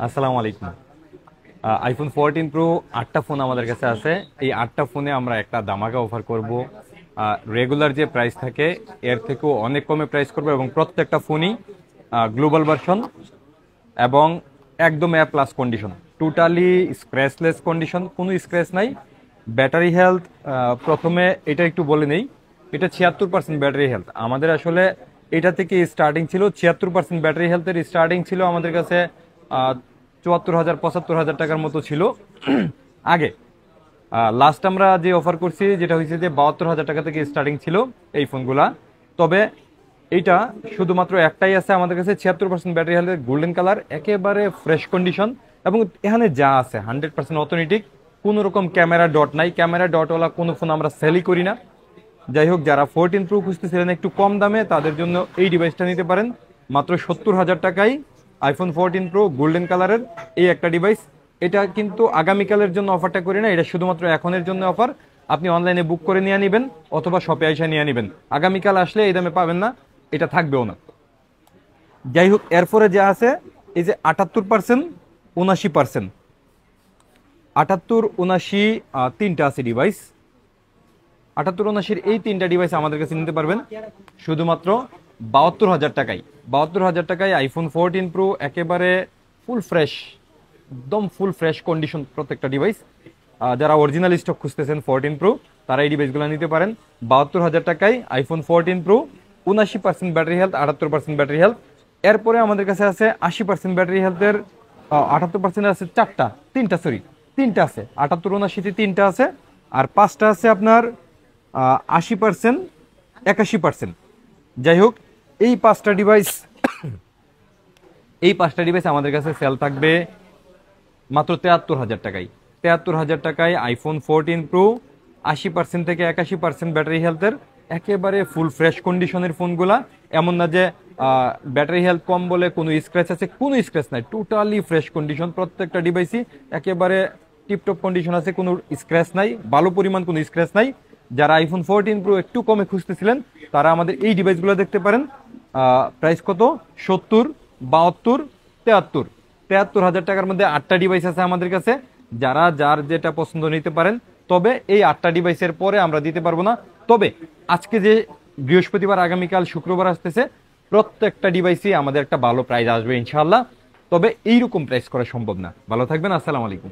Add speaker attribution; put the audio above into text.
Speaker 1: আসসালামু আলাইকুম। IPhone 14 pro 8টা phone আমাদের কাছে আছে। এই 8টা ফোনে আমরা একটা দামাকা অফার করব। রেগুলার যে প্রাইস থাকে এর থেকেও অনেক কমে প্রাইস করব এবং প্রত্যেকটা ফোনই গ্লোবাল ভার্সন এবং একদম A plus condition, totally scratchless condition, কোনো স্ক্র্যাচ নাই। ব্যাটারি হেলথ প্রথমে এটা একটু বলে নেই, এটা 76% ব্যাটারি হেলথ। আমাদের আসলে এটা থেকে স্টার্টিং ছিল 76% ব্যাটারি হেলথের স্টার্টিং ছিল আমাদের কাছে 74,000 75,000 টাকার মতো ছিল আগে। লাস্ট আমরা যে অফার করছি যেটা হয়েছে যে 72,000 টাকা থেকে স্টার্টিং ছিল এই ফোনগুলা। তবে এইটা শুধুমাত্র একটাই আছে আমাদের কাছে 76% ব্যাটারি হেলথের গোল্ডেন কালার, একেবারে ফ্রেশ কন্ডিশন এবং এখানে যা আছে 100% অথেন্টিক। কোনো রকম ক্যামেরা ডট নাই, ক্যামেরা ডটওয়ালা কোনো ফোন আমরা সেলই করি না। যাই হোক, যারা 14 প্রো খুঁজতেছিলেন একটু কম দামে তাদের জন্য এই ডিভাইসটা নিতে পারেন মাত্র 70,000 টাকায়। আইফোন 14 প্রো গোল্ডেন কালারের এই একটা ডিভাইস। এটা কিন্তু আগামীকালের জন্য অফারটা করি না, এটা শুধুমাত্র এখনের জন্য অফার। আপনি অনলাইনে বুক করে নিয়ে নেবেন অথবা শপে এসে নিয়ে নেবেন। আগামীকাল আসলে এই দামে পাবেন না, এটা থাকবেও না। যাই হোক, এরপরে যা আছে এই যে 78%, 79%, 78, 79 তিনটা আছে ডিভাইস। 78, 79 এই তিনটা ডিভাইস আমাদের কাছে নিতে পারবেন শুধুমাত্র 72,000 টাকায়। 72,000 টাকায় আইফোন 14 প্রো, একেবারে ফুল ফ্রেশ, একদম ফুল ফ্রেশ কন্ডিশন প্রত্যেকটা ডিভাইস। যারা অরিজিনাল স্টক খুঁজতেছেন 14 প্রো তারা এই ডিভাইসগুলো নিতে পারেন 72,000 টাকায়। IPhone 14 pro 79% battery health, 78% battery health. এরপরে আমাদের কাছে আছে 80% ব্যাটারি হেলথের, 78% আছে তিনটা আছে। 78, 79 তিনটা আছে, আর পাঁচটা আছে আপনার 80%, 81%। যাই হোক, এই পাঁচটা ডিভাইস আমাদের কাছে সেল থাকবে মাত্র 73,000 টাকায়। 73,000 টাকায় আইফোন 14 প্রো 80% থেকে 81% ব্যাটারি হেলথের, একেবারে ফুল ফ্রেশ কন্ডিশনের ফোনগুলা। এমন না যে ব্যাটারি হেলথ কম বলে কোনো স্ক্র্যাচ আছে, কোনো স্ক্র্যাচ নাই, টোটালি ফ্রেশ কন্ডিশন। প্রত্যেকটা ডিভাইসই একেবারে টিপটপ কন্ডিশন আছে, কোনো স্ক্র্যাচ নাই, ভালো পরিমাণ কোনো স্ক্র্যাচ নাই। যারা আইফোন 14 প্রো একটু কমে খুঁজতেছিলেন তারা আমাদের এই ডিভাইসগুলো দেখতে পারেন। প্রাইস কত? 70, 72, 73। 73,000 টাকার মধ্যে 8টা ডিভাইস আছে আমাদের কাছে। যারা যার যেটা পছন্দ নিতে পারেন। তবে এই 8টা ডিভাইসের পরে আমরা দিতে পারবো না। তবে আজকে যে বৃহস্পতিবার, আগামীকাল শুক্রবার আসতেছে, প্রত্যেকটা ডিভাইসই আমাদের একটা ভালো প্রাইস আসবে ইনশাআল্লাহ। তবে এইরকম প্রাইস করা সম্ভব না। ভালো থাকবেন, আসসালামু আলাইকুম।